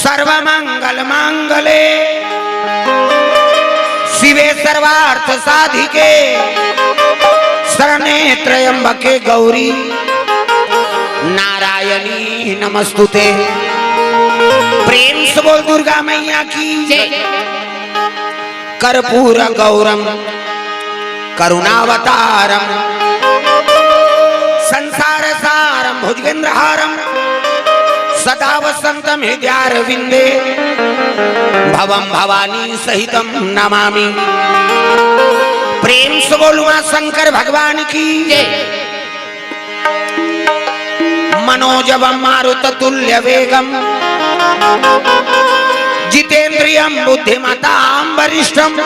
सर्वमंगल मांगले शिवे सर्वार्थ साधिके शरणे त्र्यंबके गौरी नारायणी नमस्तुते। प्रेम से बोल दुर्गा मैया की जय। कर्पूर गौरम करुणावतारम संसार सारम भुजगेंद्रहारम सदा वसंतम हृदयारविंदे भवम भवानी सहितम नमामि। प्रेम से बोलूं शंकर भगवान की जय। मनोजवम मारुत तुल्य वेगम जितेन्द्रियम बुद्धिमतां वरिष्ठम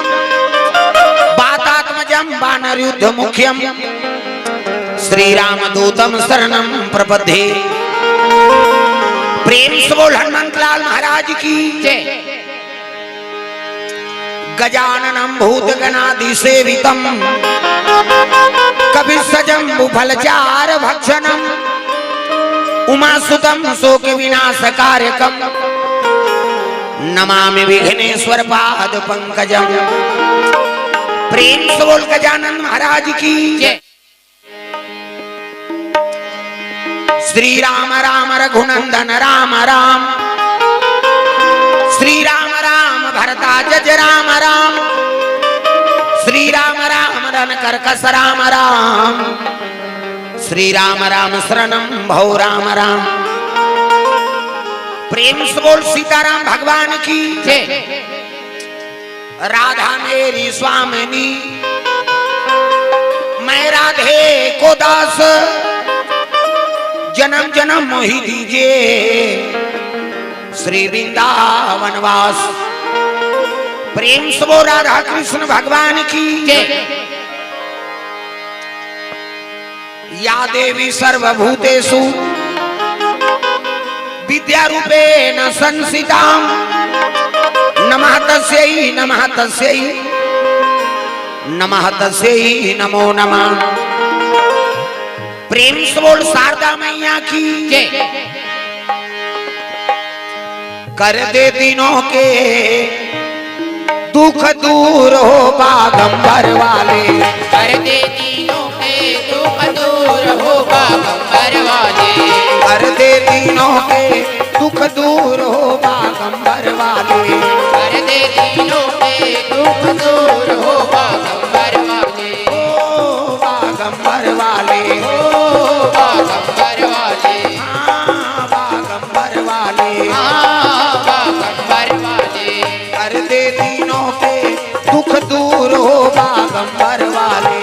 वातात्मजं वानर युद्ध मुख्यम श्री राम दूतम शरणं प्रपद्ये। प्रेम से बोल हनुमंत लाल महाराज की जय। गजाननं भूतगणादि सेवितं कपिसजम्बु फलचार भक्षणं उमासुतं शोक विनाशकारकं नमामि विघ्नेश्वर पाद पंकजं। प्रेम से बोल गजानन महाराज की जय। श्री राम राम रघुनंदन राम राम श्री राम राम भरताज राम राम श्री राम राम रन कर्कस राम राम श्री राम राम शरणं भो राम राम। प्रेम से बोल सीताराम भगवान की जय। राधा मेरी स्वामिनी मैं राधे को दास जन्म जन्म मोहि दीजिए श्री वृंदावन वास। प्रेम से बोल राधा कृष्ण भगवान की जय। या देवी सर्वभूतेषु विद्यारूपेण संस्थितां नमः तस्यै नमः तस्यै नमः तस्यै नमो नमः। प्रेम से बोल शारदा मैया की जय। कर दे तीनों के दुख दूर हो बागंबर वाले कर दे तीनों के दुख दूर हो बागंबर वाले कर दे तीनों के दुख दूर हो बागंबर वाले कर दे तीनों के दुख दूर हो बागंबर वाले ओ बागंबर वाले ओ बागंबर वाले हाँ बागंबर वाले हाँ बागंबर वाले कर दे तीनों के दुख दूर हो बागंबर वाले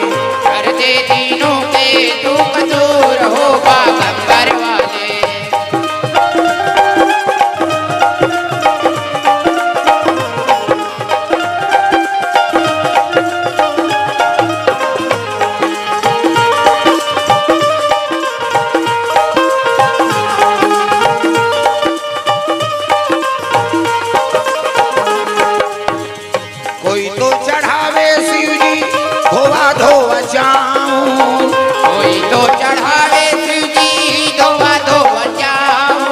कर दे तीनों के दुख दूर हो बागंबर वाले। कोई तो चढ़ावे शिव जी धोवा धोवा जाऊं कोई तो चढ़ावे शिव जी धोवा धोवा जाऊं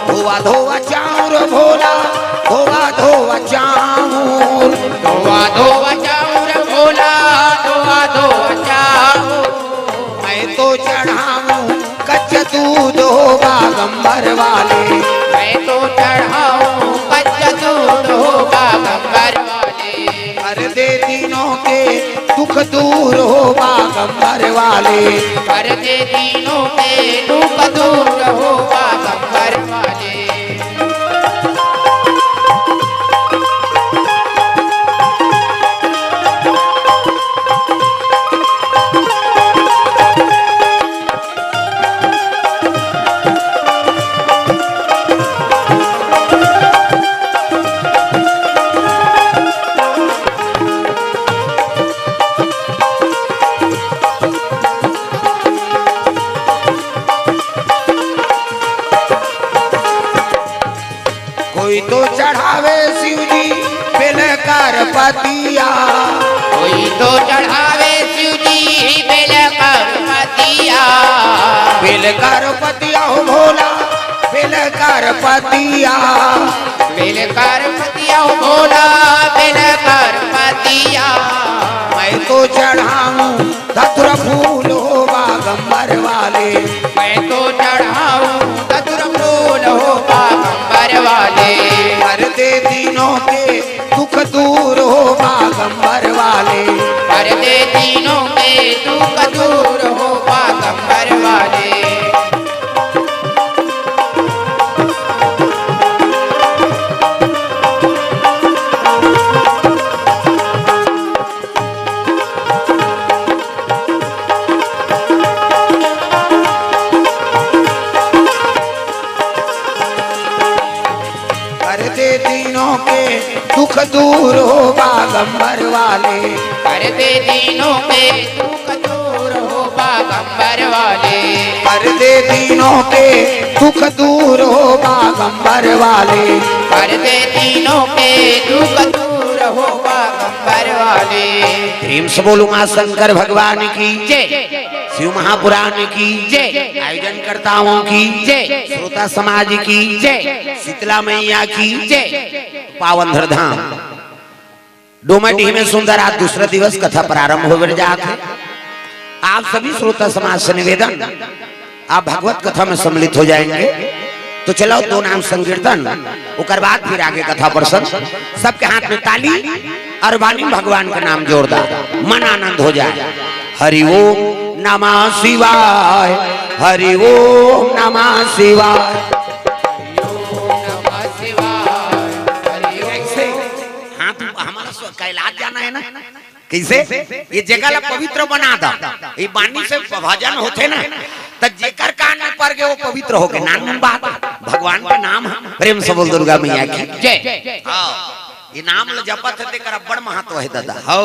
धोवा धोवा जाऊं रे भोला धोवा धोवा जाऊं धोवा धोवा जाऊं रे भोला धोवा धोवा जाऊं। मैं तो चढ़ाऊं कच्चा दूध हो बागंबर वाले मैं तो चढ़ाऊं कच्चा दूध हो बागंबर वाले कर दे तीनों के दुख दूर हो बागंबर वाले कर दे तीनों के दुख दूर हो बागंबर वाले। कोई तो चढ़ावे शिव जी बेलकर पतिया कोई तो चढ़ावे शिव जी बेलकर पतिया बेलकर पतिया हो भोला बेल कर पतिया बेल कर पतिया भोला बेल कर पतिया मैं तो चढ़ाऊं धतुर फूल हो बागंबर वाले मैं तो चढ़ाऊं धतुर फूल हो बागंबर वाले कर दे तीनों के दुख दूर हो बागंबर वाले कर दे तीनों के दुख दूर हो बागंबर वाले दुख दूर हो बागंबर वाले कर दे तीनों के दुख दूर हो बागंबर वाले कर दे तीनों के दुख दूर हो बागंबर वाले कर दे तीनों के दुख दूर हो बागंबर वाले प्रेम से बोलूंगा शंकर भगवान की जय शिव महापुराण की जय आयोजन करताओं की जय श्रोता समाज की जय शीतला मैया की जय पावन धाम डोमडीह में सुंदर आज दूसरा दिवस कथा प्रारंभ हो जात है। आप सभी श्रोता समाज से निवेदन आप भगवत कथा में सम्मिलित हो जाएंगे तो चलो दो नाम संकीर्तन उकर बाद फिर आगे कथा प्रसंग सबके हाथ में ताली और वाणी भगवान का नाम जोरदार मन आनंद हो जाए। हरि ओम नमः शिवाय हरि ओम नमः शिवाय कैलाश जाना है ना कैसे ये जगह ला पवित्र बना दा ये बानी से भजन होते ना तो जेकर कान में पड़ गए वो पवित्र हो गए नाम बात भगवान का नाम प्रेम से बोल दुर्गा मैया की जय ये नाम ल जपत है तेरा बड़ महत्व है दादा हो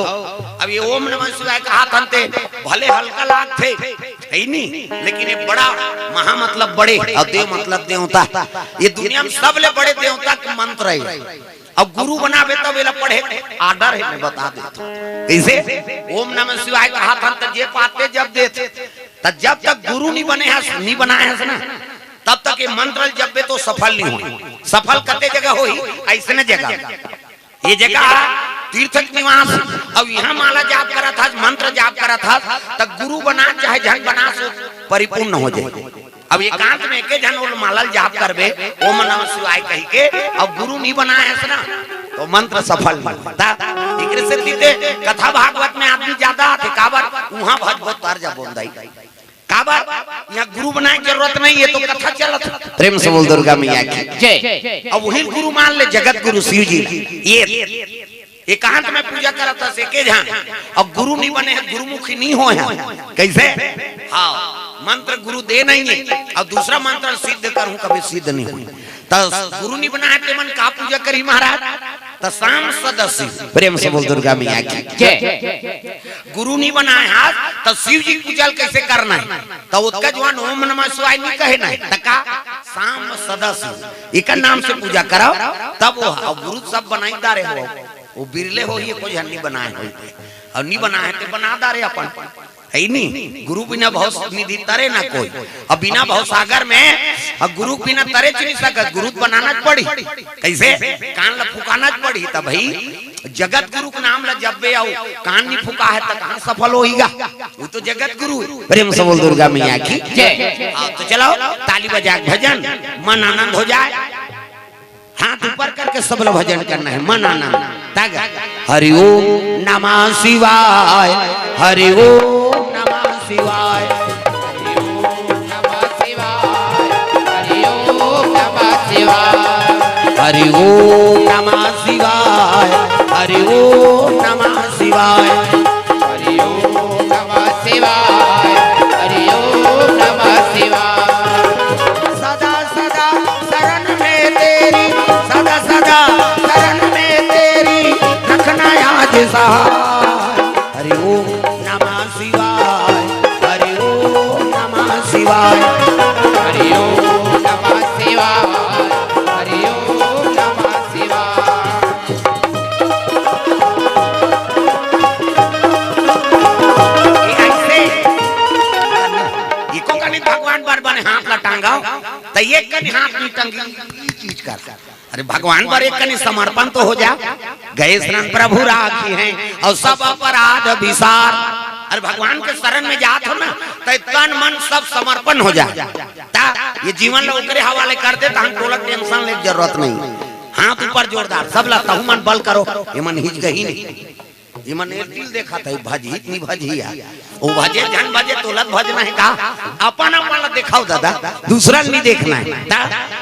अब ये ओम नमः शिवाय कहा थनते भले हल्का लाग थे है नहीं लेकिन ये बड़ा महा मतलब बड़े और देव मतलब देवता ये दुनिया में सबले बड़े देवता के मंत्र है। अब गुरु बनावे तब वेला पढ़े आर्डर है मैं बता देता कैसे ओम नमः शिवाय कहा था तो जे पाते जब देते तब जब तक गुरु नहीं बने हैं नहीं बनाए हैं ना तब तक ये मंत्र जब तो सफल नहीं हुई सफल कते जगह हुई ऐसे जगह ये जगह तीर्थ निवास अब यहाँ माला जाप करा था मंत्र जाप करा था तब गुरु बना चाहे जन बना सो परिपूर्ण हो जाए। अब एकांत में के जन माला जाप करबे ओम नमः शिवाय कह के अब गुरु नहीं बनाए है ना तो मंत्र सफल होता एकरे से दीते कथा भागवत में आदमी ज्यादा थे काबर वहां भजबत तार जा बोंदाई काबर यहाँ गुरु बनाए जरूरत नहीं है तो कथा चलत प्रेम से बोल दुर्गा मैया की जय अब वही गुरु मान ले जगत गुरु शिव जी ये एकांत में पूजा करा था सेके जहां अब गुरु नहीं बने हैं गुरुमुखी नहीं हो हैं कैसे हाँ मंत्र गुरु दे नहीं है और दूसरा मंत्र सिद्ध करूं कभी सिद्ध नहीं हुई तो गुरु नहीं बना है मन का पूजा करी महाराज तो शाम सदस्य प्रेम से बोल दुर्गा मैया की जय गुरु नहीं बनाए हाथ तो शिव जी पूजा कैसे करना है तो उसका जवान ओम नमः शिवाय नहीं कहे ना तका शाम सदस्य एक नाम से पूजा कराओ तब वो गुरु सब बनाई हो वो बिरले हो ये कोई नहीं बनाए हो और नहीं बनाए तो बना दारे अपन है नहीं गुरु बिना भाव निधि तरे ना कोई और बिना भाव सागर में और गुरु बिना तरे नहीं सकत गुरु बनाना पड़ी कैसे कान ला फुकाना पड़ी तब भाई जगत गुरु का नाम ला जब बे आओ कान नहीं फुका है तो कहां सफल होएगा वो तो जगत गुरु प्रेम से बोल दुर्गा मैया की जय तो चलो ताली बजा भजन मन आनंद हो जाए हाथ ऊपर करके सब लोग भजन करना है मन आनंद तक हरि ओम नमः शिवाय हरि ओम नमः शिवाय हरि ओम नमः शिवाय हरि ओम नमः शिवाय हरि ओम नमः शिवाय हरि ओम नमः शिवाय हरि ओम नमः शिवाय हरि ओम नमः शिवाय सदा सदा शरण में तेरी सदा सदा शरण में तेरी रखना याद सहाय हरि ओम नमः शिवाय हरि ओम नमः शिवाय हरि ओम नमः शिवाय हरि ओम नमः शिवाय भगवान बार बने हाथ ला टांगा तो ये एक कनी हाथ में टंगी चीज कर, अरे भगवान पर एक कनी समर्पण तो हो जा। गए शरण प्रभु राखी हैं और सब अपराध विसार। अरे भगवान के शरण में जात हो ना तो तन मन सब समर्पण हो जा। ये जीवन लोग करे हवाले कर दे तो हम टोलक टेंशन ले जरूरत नहीं। हाथ ऊपर जोरदार सब ला तहु मन बल करो। ये मन हिच गई नहीं, ये मन दिल देखा था भजी इतनी भजी है वो भजे जन भजे तोलत भजना है का अपन अपन दिखाओ दादा, दूसरा नहीं देखना है।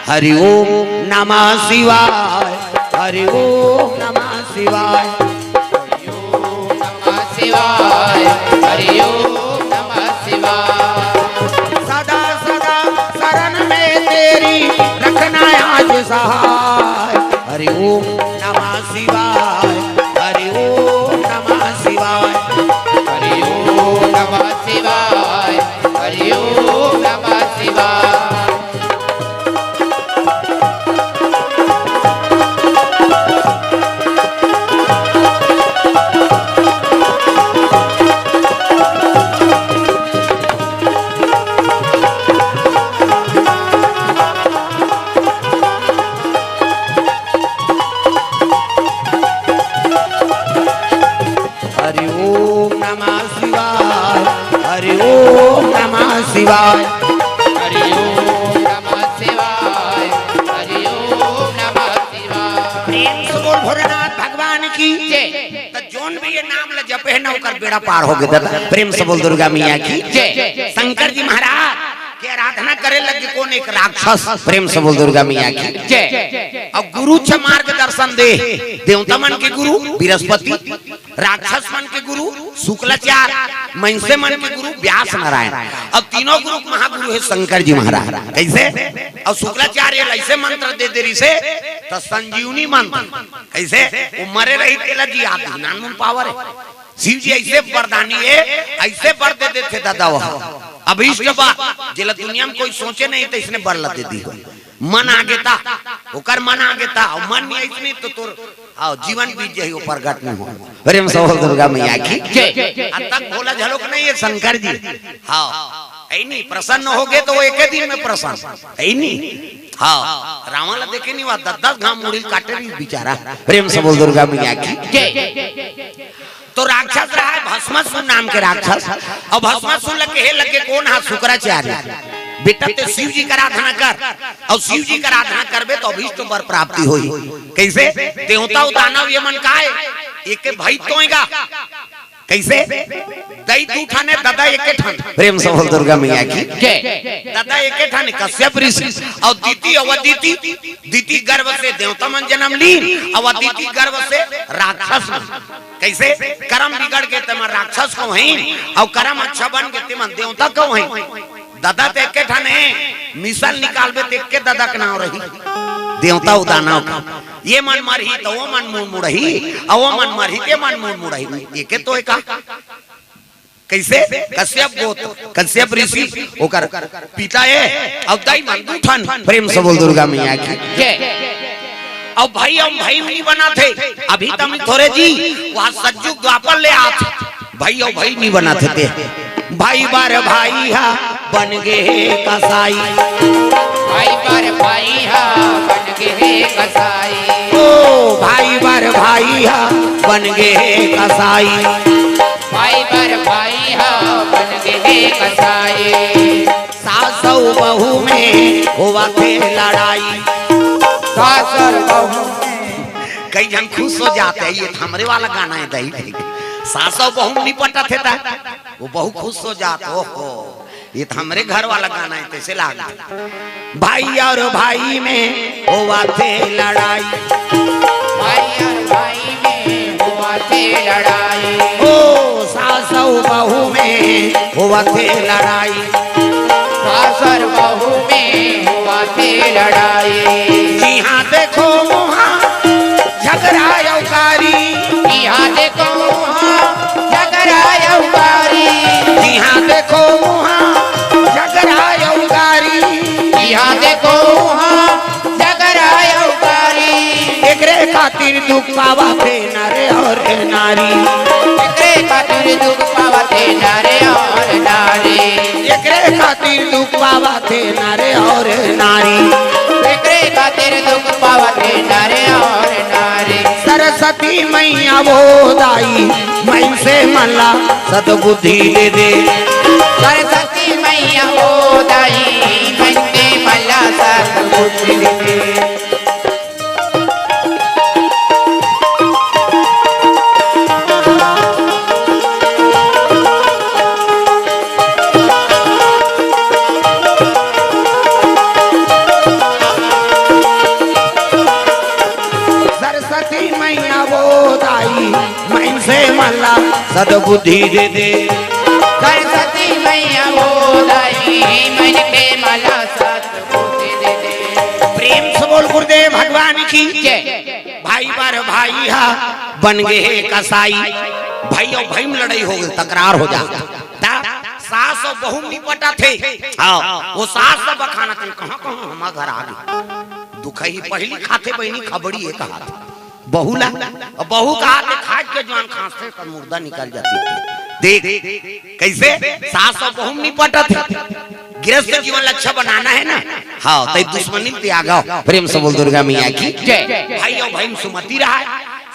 हरि ओम नमः शिवाय, हरि ओम नमः शिवाय, हरि ओम नमः शिवाय, हरि ओम नमः शिवाय। सदा सदा शरण में तेरी रखना आज सहाय। हरि ओम नमः शिवाय, हरि ओम नमः शिवाय, हरि ओम नमः शिवाय, हरि ओम नमः शिवाय। शिवाय, हरि ओम नमः शिवाय, हरि ओम नमः शिवाय। प्रेम से बोल भोलेनाथ भगवान की जय। तो जोन भी ये नाम ले जपे है ना ओकर बेड़ा पार हो गया दादा। प्रेम से बोल दुर्गा मैया की जय। शंकर जी महाराज के आराधना करे लगे कौन एक राक्षस। प्रेम से बोल दुर्गा मैया की जय। और गुरु छ मार्गदर्शन दे। देवता मन के गुरु बृहस्पति, राक्षस मन के गुरु शुक्लाचार्य, महिषे मन के गुरु व्यास नारायण। अब तीनों गुरु महागुरु है शंकर जी महाराज। कैसे? और शुक्लाचार्य ऐसे मंत्र दे देरी से तो संजीवनी मंत्र। कैसे? वो मरे रही तेला जी आप नाम पावर है। शिव जी ऐसे वरदानी है, ऐसे वर दे देते दादा वह अभीष्ट बात जिला दुनिया में कोई सोचे नहीं तो इसने वर दे दी। मन आगे था ओकर मन आगे था और मन नहीं इतनी तो तोर आओ जीवन बीत जाए ऊपर घट नहीं हो। प्रेम से बोल दुर्गा मैया की जय। अब तक बोला झलोक नहीं है शंकर जी। हाँ ऐ नहीं प्रसन्न हो गए तो वो एक दिन में प्रसन्न ऐ नहीं। हाँ रावण देखे नहीं हुआ 10 घाम मुड़ी काटे नहीं बेचारा। प्रेम से बोल दुर्गा मैया की जय। तो राक्षस रहा है भस्मासुर नाम के राक्षस। और भस्मासुर लगे लगे कौन है? शुक्राचार्य। बेटा ते शिव जी का आराधना कर और शिव जी का आराधना करबे तो अभीष्ट वर प्राप्ति होई। कैसे? देवता दानव ये मन का है एक भाई तोएगा। कैसे? दई तू ठाने दादा एके ठान। प्रेम से बोल दुर्गा मैया की जय। दादा एके ठाने कश्यप ऋषि और दीति अवदिति दीति गर्भ से देवता मन जन्म ली और दीति गर्भ से राक्षस। कैसे? कर्म बिगड़ के तम राक्षस को हैं और कर्म अच्छा बन के तम देवता को हैं। दादा ते के ठाने मिसाल निकालबे ते के दादा के नाम रही देवता उदानव का। ये मन मरही तो वो मन मुड़ मुड़ही और वो मन मरही ते मन मुड़ मुड़ही। ये के तो एका कैसे? कश्यप गोत्र कश्यप ऋषि ओकर पिता है और दाई मन दूठन। प्रेम से बोल दुर्गा मैया की जय। और भाई हम भाई नहीं बना थे अभी तक थोड़े जी वहां सज्जू द्वापर ले आते भाई और भाई नहीं बना थे। भाई बार भाई हा बन गए कसाई। भाई बार भाई हा बन गए कसाई। ओ भाई बार भाई हा बन गए कसाई। भाई बार भाई हा बन गए कसाई। सासौ बहू में हुआ थे लड़ाई। सास और बहू कई जन खुश हो जाते हैं। ये हमरे वाला गाना है दही सासौ बहू नहीं पटा थे वो बहु खुश हो जाते। ओहो ये तो हमरे घर वाला गाना है कैसे लागा। भाई और भाई में हुआ थे लड़ाई। भाई और भाई में हुआ थे लड़ाई। ओ सासौ बहू में हुआ थे लड़ाई। सास और बहू में हुआ थे लड़ाई। यहाँ देखो वहाँ झगड़ा यौकारी। यहाँ देखो वहाँ झगड़ा यौकारी। यहाँ देखो वहाँ झगड़ा यौकारी। यहाँ देखो वहाँ झगड़ा यौकारी। एकरे खातिर दुख पावा थे नरे और नारी। एकरे खातिर दुख पावा थे नरे और नारी। एकरे खातिर दुख पावा थे नारे और नारी एकरे खातिर दुख पावते नारे और नारी सरस्वती मैया वो दाई मैं से मल्ला सद्बुद्धि दे दे सरस्वती मैया वो दाई मनते मला सद्बुद्धि दे दे सद्बुद्धि दे दे सरस्वती मैया वो दाई मन के मला सद्बुद्धि दे दे प्रेम से बोल गुरुदेव भगवान की जय भाई बार भाई हा बन गए कसाई भाई और भाई में लड़ाई हो गई तकरार हो जाता सास और बहू नहीं पटा थे हाँ वो सास सब बखाना थे कहाँ हमारा घर आ गई दुखई पहली खाते बहनी खबड़ी है कहा बहुला बहू का हाथ खाट के जवान खांसते पर मुर्दा निकल जाती थी देख कैसे सास और बहू नहीं पटा थे गृहस्थ जीवन लक्ष्य बनाना है ना हाँ तो दुश्मनी त्यागा प्रेम से बोल दुर्गा मैया की जय भाई और भाई सुमति रहा है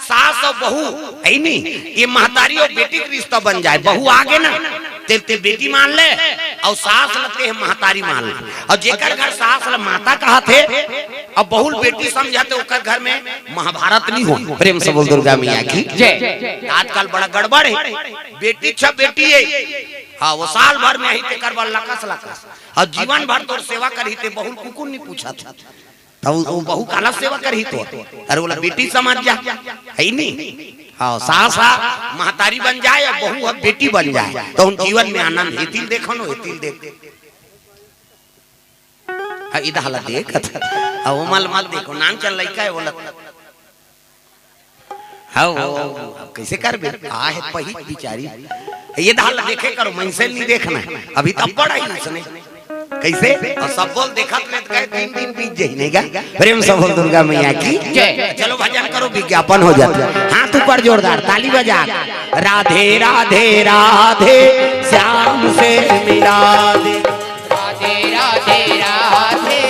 सास और बहू है नहीं ये महतारी और बेटी का रिश्ता बन जाए बहू आगे ना ते बेटी मान ले और सास लगते हैं महतारी मान ले और जेकर घर सास माता कहा थे अब बहुल बेटी समझाते ओकर घर में महाभारत नहीं हो प्रेम से बोल दुर्गा मैया की जय आजकल बड़ा गड़बड़ है बेटी छह बेटी है हाँ वो साल भर में ही ते करवा लकस लकस और जीवन भर तो सेवा करी थे बहुल कुकुर नहीं पूछा था तब वो बहू काला सेवा करी तो अरे बोला बेटी समझ जा है नहीं हाँ सास महतारी बन जाए और बहू अब बेटी बन जाए तो उन जीवन में आनंद हेतिल देखो नो हेतिल देख इधर हालत देख अब उमल मत देखो नाम चल लइका है बोला हाँ कैसे कर बे आ है पही बिचारी ये दाल देखे करो मन से नहीं देखना अभी तब बड़ा ही उसने कैसे और सब बोल देखा गए 3 दिन बीत जाएगा प्रेम से बोल दुर्गा मैया की जय चलो भजन करो विज्ञापन हो जाता है हाथ ऊपर जोरदार ताली बजा राधे राधे राधे श्याम से मिला दे राधे राधे राधे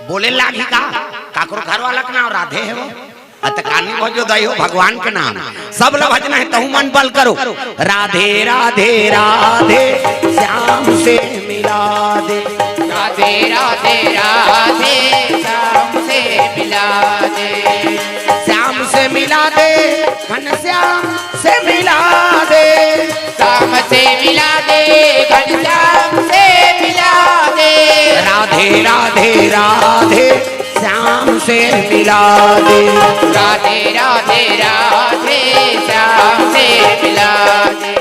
बोले लागी का काकरो घर वाला का नाम राधे है वो अतकानी भजो दई हो भगवान के नाम सब लोग भजना है तहु मन बल करो राधे राधे राधे श्याम से मिला दे राधे राधे राधे श्याम से मिला दे श्याम से मिला दे घन श्याम से मिला दे श्याम से मिला दे घन श्याम से मिला दे राधे राधे राधे श्याम से मिला दे राधे राधे राधे श्याम से मिला दे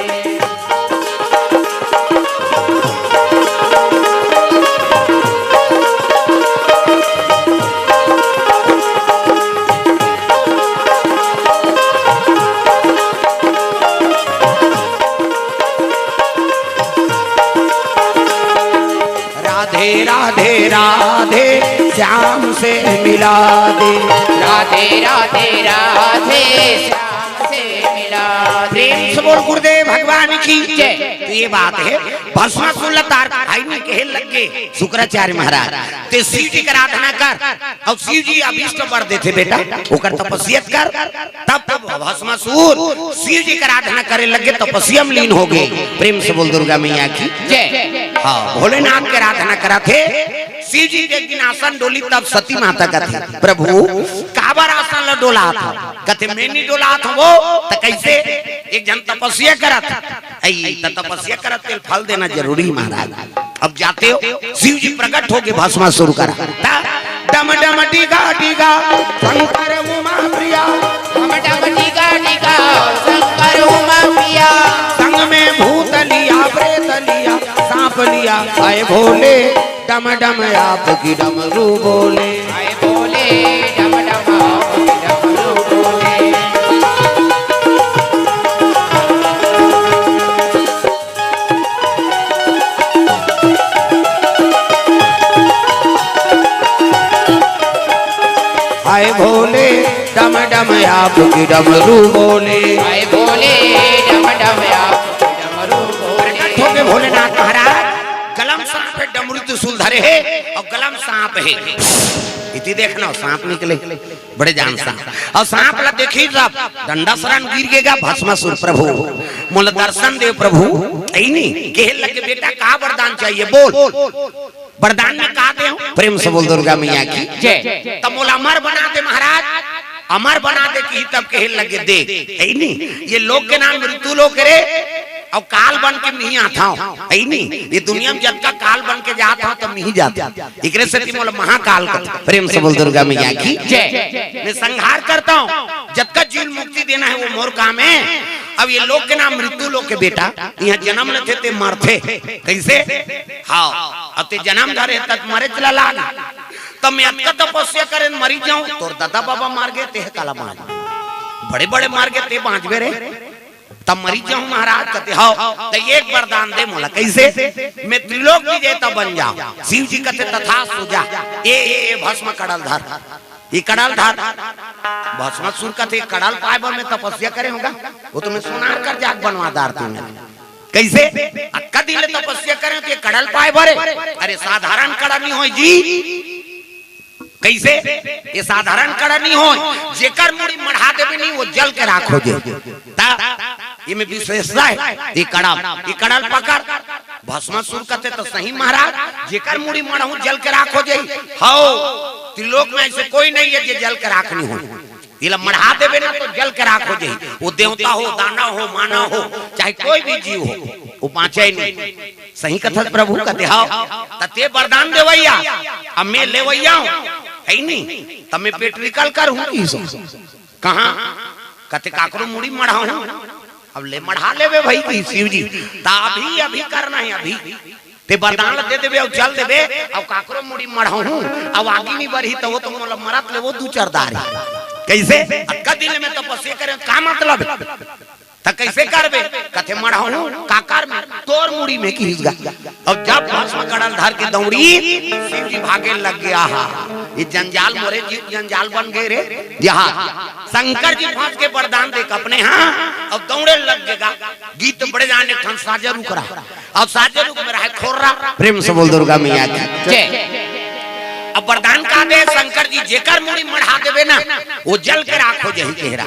राधे राधे राधे श्याम से मिला दे राधे राधे राधे श्याम से मिला दे प्रेम से बोल गुरुदेव भगवान की जय तो ये बात है भस्मासुर तार आई ने कहे लगे शुक्राचार्य महाराज ते शिव जी की आराधना कर और शिव जी अभीष्ट वर देते बेटा ओकर तपस्या कर तब भस्मासुर शिव जी की आराधना करे लगे तपस्या में लीन हो गए प्रेम से बोल दुर्गा मैया की जय हाँ भोलेनाथ की आराधना करा थे शिव जी एक दिन आसन डोली तब सती माता का थी प्रभु काबर आसन डोला था कहते मैं नहीं डोला था वो तो कैसे एक जन तपस्या करा था तपस्या करा तेल फल देना जरूरी महाराज अब जाते हो शिव जी प्रकट होके भस्मासुर करा डम डम टीका टीका शंकर उमा प्रिया डम डम टीका टीका शंकर उमा प्रिया संग में भूत लिया प्रेत लिया सांप लिया आए भोले डम डम आपकी डमरू बोले आए बोले डम डम आपकी डमरू बोले आए भोले डम डम आपकी डमरू बोले आए बोले डम डम आपकी डमरू बोले देखोगे भोलेनाथ महाराज गलम सांप है, डमरू त्रिशूल धरे है और गलम सांप है। इति देखना सांप निकले बड़े जान सांप और सांप ला देखी सब डंडा शरण गिर गएगा भस्मासुर प्रभु मोल दर्शन देव प्रभु नहीं कहे लगे बेटा का वरदान चाहिए बोल वरदान में कहा दे प्रेम से बोल दुर्गा मैया की जय। तब मोला अमर बना दे महाराज, अमर बना दे कि तब कहे लगे दे है नहीं ये लोग के नाम मृत्यु लोग करे और काल बन के नहीं आता हूँ है नहीं ये दुनिया में जब का काल बन के जाता हूँ तब नहीं जाता इकरे से मोला महाकाल का प्रेम से बोल दुर्गा मैया की जय। मैं संहार करता हूँ जब तक जीवन मुक्ति देना है वो मोर काम है। अब ये लोग के नाम मृत्यु लोग के बेटा यहाँ जन्म लेते थे मरते कैसे हाँ अब ते जन्म धरे तक मरे चला लाग तब मैं अतका तपस्या करे मरी जाऊं तो दादा बाबा मार गए ते काला मार बड़े बड़े मार गए ते बाँचबे रे तब मरी जाऊं महाराज कहते हो तो एक वरदान दे मोला कैसे मैं त्रिलोक की जेता बन जाऊं। शिव जी कहते तथा सुजा ए भस्म कड़ल धर ये कड़ल धर भस्मासुर कहते कड़ल पाए बर में तपस्या करे होगा वो तुम्हें सोनार कर जाग बनवादार तुम्हें कैसे अक्का दिन तपस्या करें तो ये कड़ल पाए भरे अरे साधारण कड़ा नहीं हो जी कैसे ये साधारण कड़ा नहीं हो जेकर मुड़ी मढ़ा देवे नहीं वो जल के राख हो जाए ये में विशेषता है ये कड़ल पकड़ भस्मासुर कहते तो सही महाराज जेकर मुड़ी मढ़ाऊ जल के राख हो जाए हो त्रिलोक में ऐसे कोई नहीं है जे जल के राख नहीं हो ये मढ़ा देवे ना तो जल के राख हो जाए वो देवता हो दानव हो मानव हो चाहे कोई भी जीव हो वो पाँचे ही नहीं सही कथा प्रभु कहते हो तते वरदान देवैया अब मैं लेवैया हूँ है नहीं तब मैं पेट निकल कर हूँ कहाँ कहते काकरो मुड़ी मढ़ाऊ अब ले मढ़ा ले भाई की शिव जी अभी अभी करना है अभी ते वरदान दे देवे और चल देवे अब काकरो मुड़ी मढ़ाऊ अब आगे नहीं बढ़ी तो वो तो मरत ले वो दू चरदारी कैसे अक्का दिन में तपस्या करे का मतलब तो कैसे करबे कथे मढ़ाऊ काकर में तोर मुड़ी में खींचगा और जब भस्म कड़ल धर के दौड़ी शिव जी भागे लग गया ये जंजाल मोरे जी जंजाल बन गए रे यहाँ शंकर जी फंस के वरदान दे अपने हाँ अब दौड़े लग गएगा गीत बड़े जाने ठन साजा रुक रहा और साजा रुक में रहा खोर रहा प्रेम से बोल दुर्गा मैया की अब वरदान का दे शंकर जी जेकर मुड़ी मढ़ा देवे ना वो जल के राख हो जाए चेहरा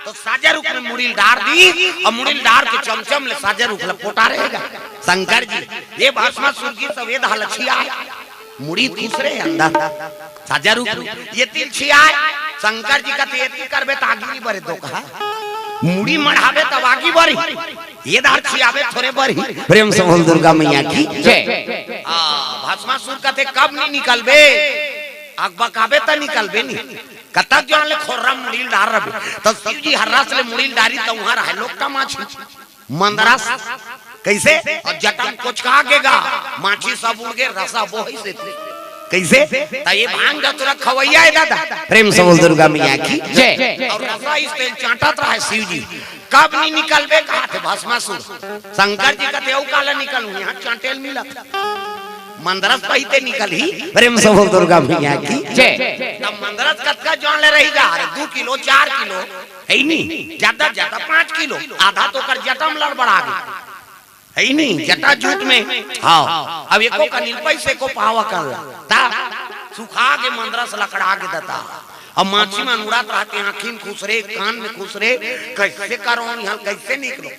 तो साजा रुख में मुड़ी डार दी और मुड़ी डार के चमचम ले साजा रुख लपोटा रहेगा शंकर जी ये भस्मासुर की सवेद हलछिया मुड़ी दूसरे अंदर साजा रुख ये तिलछिया शंकर जी का तेती करबे तागी बरे दो कहा मुड़ी मढ़ावे तब आगी बरी ये दार छियावे थोड़े बरी प्रेम से बोल दुर्गा मैया की जय। भस्मासुर का थे कब नहीं निकलबे अकबकाबे त निकलबे नहीं कतक जो ले खोर्रा मुड़ील डार रबे तो शिव जी हर्रास ले मुड़ील डारी तो वहां रहे लोग का माछी मंदरास कैसे और जटन कुछ कहा गेगा माछी सब उड़ गए रसा बोही से कैसे तो ये भांग जतरा खवैया है दादा प्रेम से बोल दुर्गा मैया की जय। और रसा इस तेल चाटत रहा है शिव जी कब नहीं निकलबे कहा थे भस्मासुर शंकर जी कहते ओ काला निकलूं यहाँ चाटेल मिला मंदरस पहीते निकल ही प्रेम से बोल दुर्गा मैया की जय। तब मंदरस कतका जान ले रही जा 2 किलो 4 किलो है नहीं ज्यादा ज्यादा 5 किलो आधा तो कर जटम लड़बड़ा गई है नहीं जटा जूट में हाँ अब एको का नीलपई से को पावा कर ता सुखा के मंदरस लकड़ा के देता अब माछी में उड़ात रहते आँखीन खुसरे कान में खुसरे कैसे करो यहाँ कैसे निकलो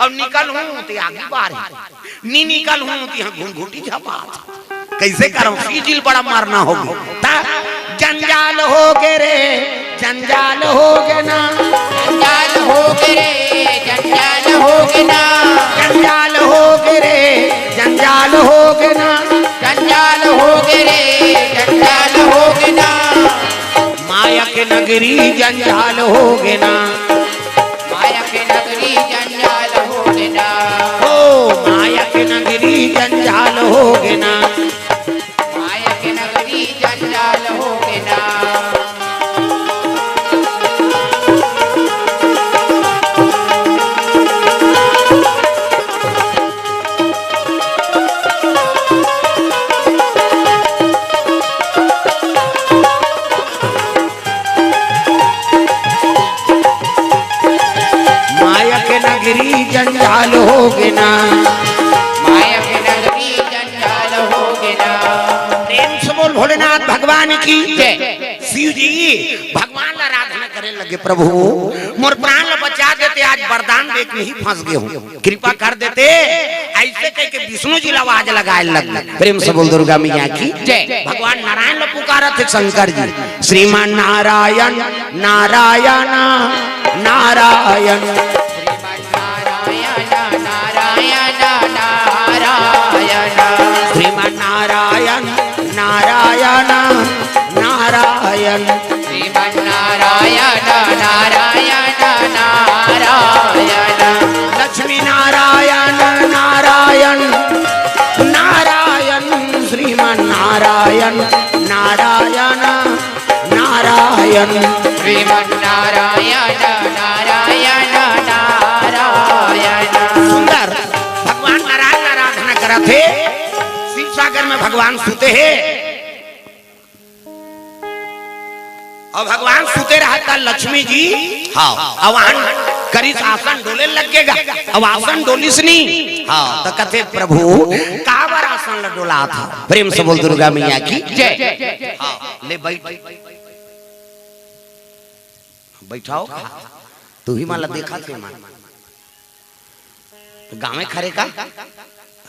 अब निकल हूँ तो आगे बार नी निकल हूँ तो यहाँ घुंघुटी झपा कैसे करो सीजिल बड़ा मारना होगी जंजाल हो गे रे जंजाल हो गे ना जंजाल हो गे रे जंजाल हो गे ना जंजाल हो गे रे जंजाल हो गे ना जंजाल हो गे रे जंजाल हो गे ना माया के नगरी जंजाल हो गे ना माया के नगरी जंजाल हो गे ना ओ माया के नगरी जंजाल हो गे ना माया के नगरी जंजाल हो गे ना जंजाल हो गे ना की जय। शिव जी भगवान ला आराधना करे लगे, प्रभु मोर प्राण ला बचा देते, आज वरदान दे के ही फंस गए हूँ, कृपा कर देते। ऐसे कह के विष्णु जी ला आवाज लगाए लगे। प्रेम से बोल दुर्गा मैया की जय। भगवान नारायण ला पुकारा थे शंकर जी, श्रीमान नारायण नारायण नारायण श्रीमान नारायण नारायण नारायण श्रीमन्नारायण नारायण नारायण लक्ष्मी नारायण नारायण नारायण श्रीमान नारायण नारायण नारायण श्रीमन्नारायण नारायण नारायण। सुंदर भगवान नारायण आराधना करा थे। शिव सागर में भगवान सुते हैं और भगवान सुते रहता लक्ष्मी जी। हाँ अब करी आसन डोले लगेगा, अब आसन डोलिस नहीं। हाँ तो कहते प्रभु काबर आसन ला डोला था। प्रेम से बोल दुर्गा मैया की जय। हाँ ले बैठ बैठाओ, तू ही माला देखा थे मान गाँव में खरे का।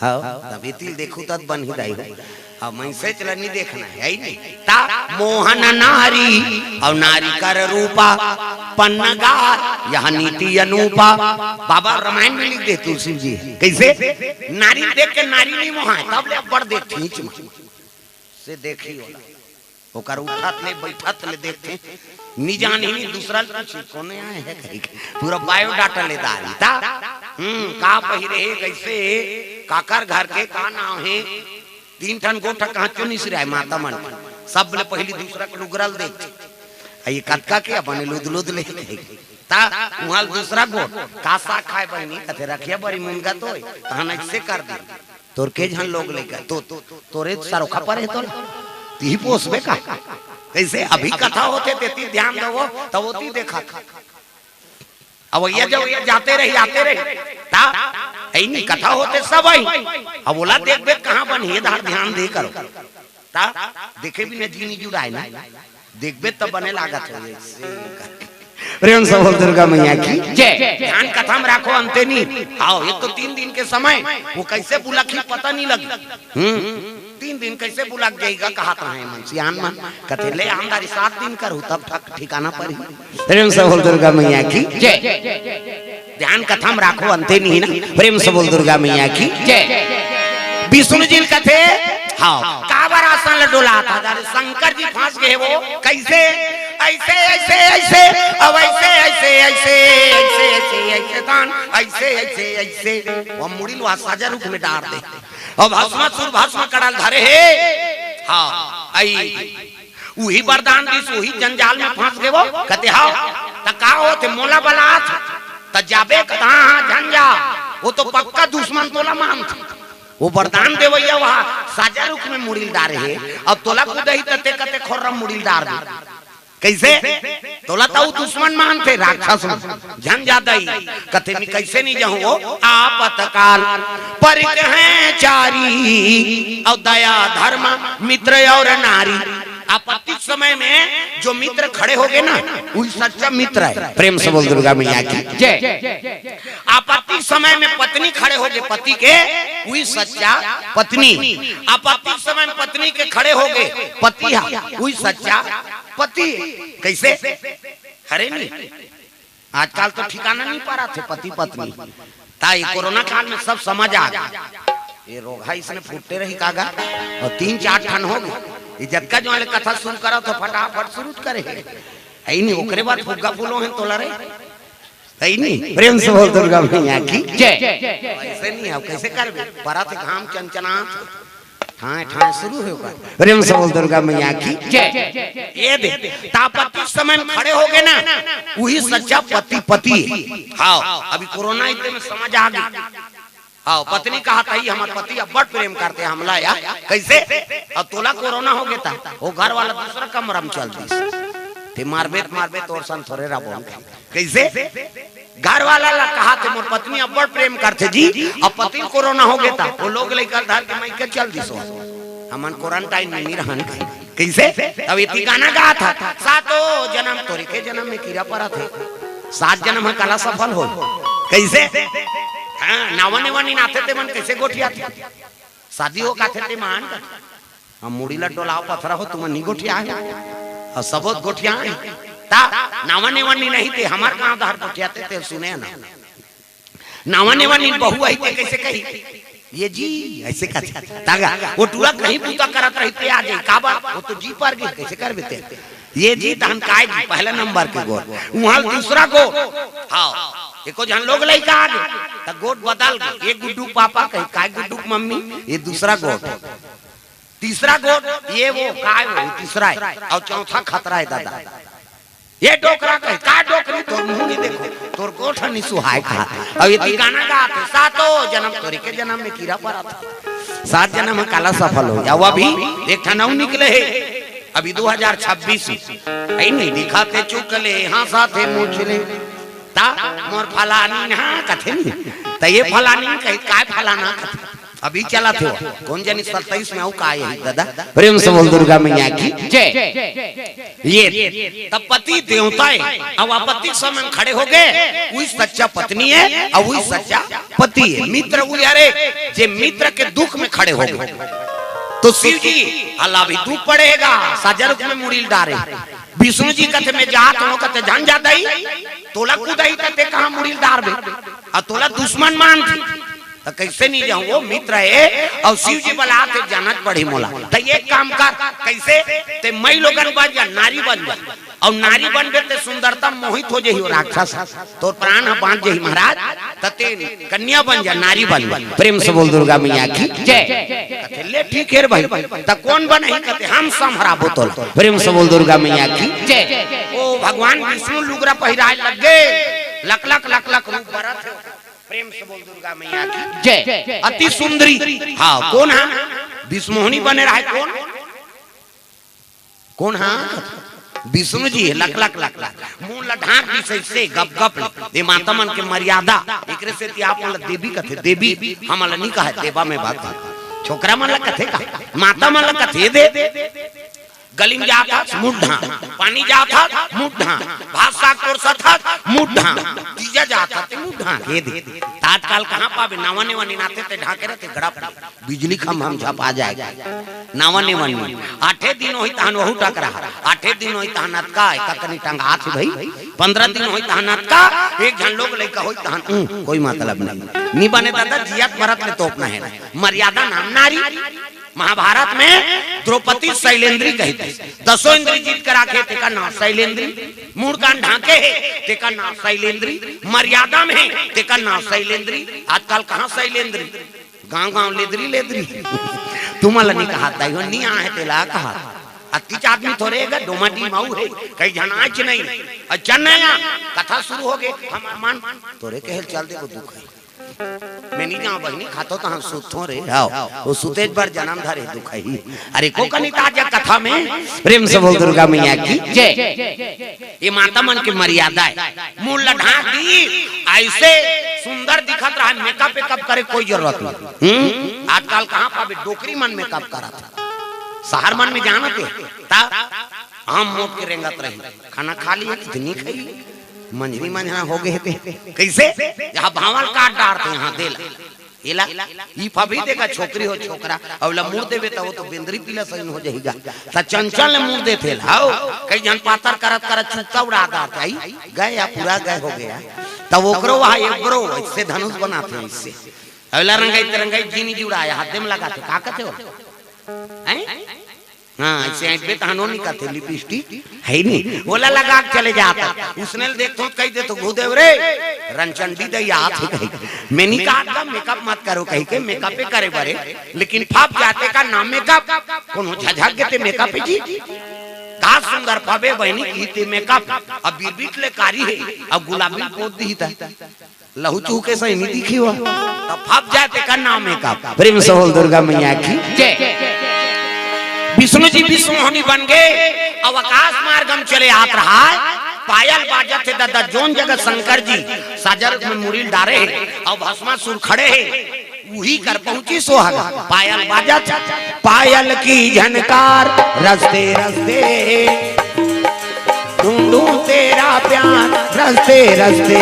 हाँ तभी तिल देखू तब बन ही रही हो। अब मैं से चला नहीं देखना है ही नहीं। ता मोहन नारी और नारी कर रूपा पन्नगार यह नीति अनुपा। बाबा रामायण में लिख दे तुलसी जी कैसे नारी देख के नारी नहीं मोहा तब ले बड़ देख खींच से देखी ओकर उठत ले बैठत ले देखते नी जान ही नहीं दूसरा कोने आए है कहीं पूरा बायोडाटा ले दारी ता का पहिरे है कैसे काकर घर के का नाम है 3 ठन गोठा कहां क्यों नहीं सिराय माता मन सब ले पहली दूसरा के लुगरल देख ये कटका के बने लुदलुद ले ता वहां दूसरा गोठ कासा खाए बनी कथे रखिया बड़ी मुंगा तो तहन ऐसे कर दे तोर के जन लोग लेकर तो तोरे सरोखा पर है तो ती पोसबे का कैसे अभी कथा होते तेती ध्यान दो तब होती देखा अब ये जब ये जाते रही आते रही ता नहीं कथा होते सब आई अब बोला देख देख कहां बनी है ध्यान दे करो ता देखे भी नहीं जी जुड़ाए ना देखबे तब बने लागत है। प्रेम से बोल दुर्गा मैया की जय। ध्यान कथा में राखो अंते नहीं। आओ ये तो 3 दिन के समय वो कैसे बुलक ही पता नहीं लगी। 3 दिन कैसे बुलक जाएगा कहा था है मन सियान मन कथे ले आमदारी 7 दिन करूं तब ठक ठिकाना पर। प्रेम से बोल दुर्गा मैया की जय। ध्यान कथा में राखो अंते नहीं ना। प्रेम से बोल दुर्गा मैया की जय। विष्णु जी कथे हाँ काबर आसन ल डोला था शंकर जी फंस गए वो कैसे ऐसे ऐसे ऐसे अब ऐसे ऐसे ऐसे ऐसे ऐसे ऐसे दान ऐसे ऐसे ऐसे वो मुड़ी लो साजा रूप में डाल दे और भस्मासुर भस्म कड़ल धरे है। हाँ आई वही वरदान दिस वही जंजाल में फंस गए वो कहते हाँ त का होते मोला बलात त जाबे कहां झंझा वो तो पक्का दुश्मन तोला मानते वो वरदान देवैया वहां साजा रूप में मुड़ीलदार है। अब तोला कुदही तते कते खोर्रम मुड़ीलदार दे कैसे तोला ताऊ दुश्मन मानते राक्षस झन जाता ही कथे में कैसे नहीं जाऊं वो आपतकाल पर हैं चारी और दया धर्म मित्र और नारी। आपत्ति समय में जो मित्र खड़े हो गए ना वही सच्चा मित्र है। प्रेम से बोल दुर्गा मैया की जय। आपत्ति समय में पत्नी खड़े हो गए पति के वही सच्चा पत्नी। आपत्ति समय में पत्नी के खड़े हो गए पति वही सच्चा पति। कैसे अरे नहीं आजकल तो ठिकाना नहीं पा रहा थे पति पत्नी ताई कोरोना काल में सब समझ आ गया। ये रोग है इसने फूटते रही कागा और 3-4 ठन हो गए जतका जो कथा शुरू करा तो फटाफट शुरू करे है नहीं ओकरे बाद फुग्गा फूलो हैं तोला रे है नहीं। प्रेम से बोल दुर्गा मैया की जय। ऐसे नहीं अब कैसे करबे परत घाम चंचना ठाए ठाए शुरू होगा। प्रेम से बोल दुर्गा मैया की जय। ये दे तापति समय में खड़े हो गए ना वही सच्चा पति पति। हाँ अभी कोरोना इतने में समझ आ गई। हाँ पत्नी कहा था हमारे पति अब बड़ प्रेम करते हैं हमला या कैसे अब तोला कोरोना हो गया था वो घर वाला दूसरा कमरा में चल रही मारबे तोर सन थोड़े रहा कैसे घर वाला ला कहा थे मोर पत्नी अब बड़ प्रेम करते जी अब पति कोरोना हो गया था वो लोग लेकर धार के मैं के चल दी सो हमन क्वारंटाइन में नहीं रहन कैसे? अब इतनी गाना गा था, सातों जन्म तोरी के जन्म में कीड़ा पड़ा थे, 7 जन्म है काला सफल हो। कैसे? हाँ, नावने वानी नाथे ते मन कैसे गोठिया थी शादी हो काथे ते मान हम मुड़ी लड्डोलाओ पथरा हो तुम नहीं गोठिया है और सबोत गोठिया है ता नावने वानी नहीं थे हमार गांव धार गोठिया ते सुने ना नावने वानी बहू आई थे कैसे कही ये जी ऐसे कहते तागा वो टूरा कहीं पूजा करत रही थे आ गई काबा वो तो जी पर गई कैसे कर बेते ये जी तहन काय जी पहला नंबर के गोर वहां दूसरा गो हां एको जन लोग लइका आ गए त गोट बदल गए एक गुड्डू पापा कहीं काय गुड्डू मम्मी ये दूसरा गोट तीसरा गोट ये वो काय वो तीसरा है और चौथा खतरा है दादा ये डोकरा कहे का डोकरी तोर मुंह नहीं देखो तोर गोठ नहीं सुहाय खा अब ये गाना गाते सातों जन्म तोरी के जन्म में कीड़ा पड़ा था 7 जन्म में काला सफल हो जाओ अभी एक ठनाऊ निकले है अभी 2026 है नहीं दिखाते चुकले हां साथे मुछले ता मोर फलानी हां कथे नहीं त ये फलानी कहे काय फलाना कथे अभी चला थे कौन जानी 27 में आऊ का है दादा प्रेम से बोल दुर्गा मैया की जय ये तब पति देवता है अब आपत्ति समय में खड़े हो गए वही सच्चा पत्नी है और वही सच्चा पति है मित्र वो यारे जे मित्र के दुख में खड़े हो गए तो शिव जी अल्लाह भी दुख पड़ेगा सजर में मुड़ील डारे विष्णु जी कथे में जात हो कथे जान जाता ही तोला कुदाई कथे कहां मुड़ील डार बे और तोला दुश्मन मान थी तो कैसे नहीं जाऊं वो मित्र है और शिव जी बला ते जानत पड़ी मोला तो ये काम कर कैसे ते मई लोगन बन जा नारी बन जा और नारी बन गए ते सुंदरता मोहित हो जही राक्षस तो प्राण बांध जही महाराज तते कन्या बन जा नारी बन प्रेम से बोल दुर्गा मैया की जय कहते ले ठीक है भाई त कौन बने कहते हम संभरा बोतल प्रेम से बोल दुर्गा मैया की जय ओ भगवान विष्णु लुगरा पहिराए लग गए लक लक लक लक रूप भरत प्रेम से बोल दुर्गा मैया की जय अति सुंदरी हाँ कौन है विष्णुमोहिनी बने रहा है कौन है Vishnu ji luck luck luck luck मुंह लढाक भी से गप गप ये माता मन के मर्यादा एकरे से ती आप मन देवी कथे देवी हमला नहीं कहे देवा में बात छोकरा मन कथे का माता मन कथे दे गली में जाता मुड्ढा पानी जाता मुड्ढा भात साग तोरसा था मुड्ढा तीजा जाता ते मुड्ढा के दे तात्काल कहां पावे नावने वानी नाते ते ढाके रहते गड़ा बिजली खम हम झपा जाएगा नावने वानी 8 दिन होई तहन वहु टकरा 8 दिन होई तहन अतका ककनी टंगा थी भाई 15 दिन होई तहन अतका एक जन लोग लइका होई तहन कोई मतलब नहीं बने दादा जियात मरत ले तोपना है मर्यादा नाम नारी महाभारत में द्रौपदी शैलेंद्री कहते 10 इंद्री जीत कर आके तेका नाम शैलेंद्री मूड कान ढाके है तेका नाम शैलेंद्री मर्यादा में तेका नाम शैलेंद्री आजकल कहां शैलेंद्री गांव गांव लेदरी लेदरी तुम्हारा नहीं कहा था यो नहीं आहे तेला कहा अति आदमी थोड़ेगा डोमाटी माऊ है कहीं जनाच नहीं अच्छा नया कथा शुरू हो गए हम मान तोरे कहल चल दे को दुख है मैं नहीं जाऊं बहनी खातो तो हम सुतो रे आओ वो सुतेज पर जन्म धरे दुख है अरे को कनी ताजा कथा में प्रेम से बोल दुर्गा मैया की जय ये माता मन की मर्यादा है मुंह लढा दी ऐसे सुंदर दिखत रहा मेकअप वेकअप करे कोई जरूरत नहीं आजकल कहां पावे डोकरी मन मेकअप करा था शहर मन में जानते ता हम मोट के रेंगत रही खाना खा लिया कितनी खाई मंजरी मंजना हो गए थे कैसे जहां भावल काट डारते यहां देला एला ई फभी देगा छोकरी हो छोकरा अवला मुंह देवे त वो तो बेंदरी पीला सही हो जाएगा त चंचल ने मुंह देथे हाओ कई जन पातर करत करत चुत्ता उड़ा दाता आई गए या पूरा गए हो गया तब ओकरो वहां एकरो इससे धनुष बनाते हैं इससे अवला रंगाई जीनी जुड़ाया हाथ में लगाते का कहते हो हैं हाँ ऐसे ऐसे तहनो नहीं करते लिपस्टिक है नहीं बोला लगा चले जाता उसने देखो कही दे तो भूदेव रे रंचंडी दे याद है कही मैं नहीं कहा मेकअप मत करो कही के मेकअप पे करे बरे लेकिन फाप जाते का नाम मेकअप कौन झझक के ते मेकअप जी का सुंदर पावे बहनी की ते मेकअप अब बीबीट ले कारी है अब गुलाबी पोत दी था लहू चू के सही नहीं दिखी हुआ तब फाप जाते का नाम मेकअप प्रेम से बोल दुर्गा मैया की जय विष्णु जी विष्णुमोहिनी बन गए अब आकाश मार्गम चले आत रहा पायल बाजत थे दादा जोन जगह शंकर जी साजर में मुरील डारे और भस्मासुर खड़े है वही कर पहुंची सोहागा। पायल बाजत, पायल की झनकार रस्ते रस्ते, ढूंढूं तेरा प्यार रस्ते रस्ते।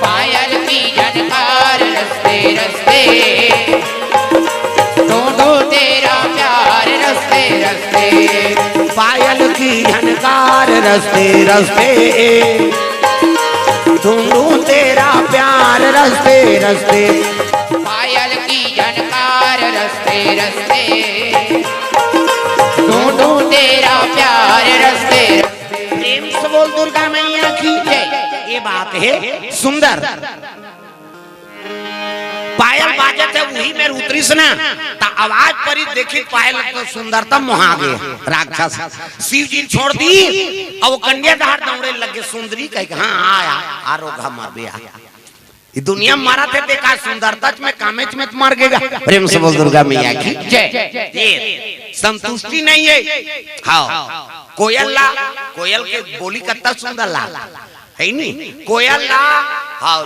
पायल की झनकार रस्ते रस्ते, ढूंढूं तेरा प्यार रस्ते रस्ते। पायल की झनकार रस्ते रस्ते, ढूंढूं तेरा प्यार रस्ते रस्ते। पायल की झनकार रस्ते रस्ते, ढूंढूं तेरा प्यार रस्ते रस्ते। प्रेम से बोल दुर्गा मैया की जय। ये बात है सुंदर। पायल बाजत है वही में उतरी से ना ता आवाज परी देखी पायल तो सुंदरता मोहा गए राक्षस। शिव जी छोड़ दी और कन्या दहाड़ दौड़े लगे सुंदरी कह हाँ आया आरोगा मर गया। ये दुनिया मारा थे देखा सुंदरता में कामेच में मर गएगा। प्रेम से बोल दुर्गा मैया की जय। ये संतुष्टि नहीं है। हाँ कोयल ला, कोयल के बोली कितना सुंदर ला है नहीं। कोयल ला हाँ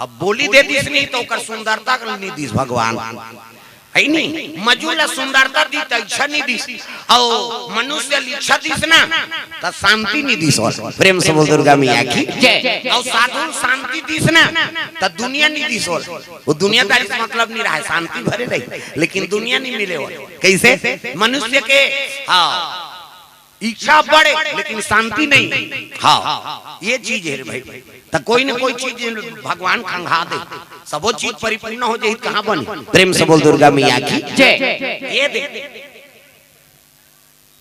अब बोली दे दिस नहीं तो कर सुंदरता कर नहीं दिस भगवान है नहीं। मजूला सुंदरता दी तो इच्छा नहीं दिस और मनुष्य इच्छा दिस ना तो शांति नहीं दिस। प्रेम से बोल दुर्गा मैया की जय। और साधु शांति दिस ना तो दुनिया नहीं दिस। वो दुनियादारी से मतलब नहीं रहा है, शांति भरे रही लेकिन दुनिया नहीं मिले। कैसे मनुष्य के हाँ इच्छा बढ़े लेकिन शांति नहीं। हाँ ये चीज है भाई। तो कोई ना कोई चीज भगवान खंगा दे, सबो चीज परिपूर्ण हो जाए कहाँ बने। प्रेम से बोल दुर्गा मैया की जय। ये दे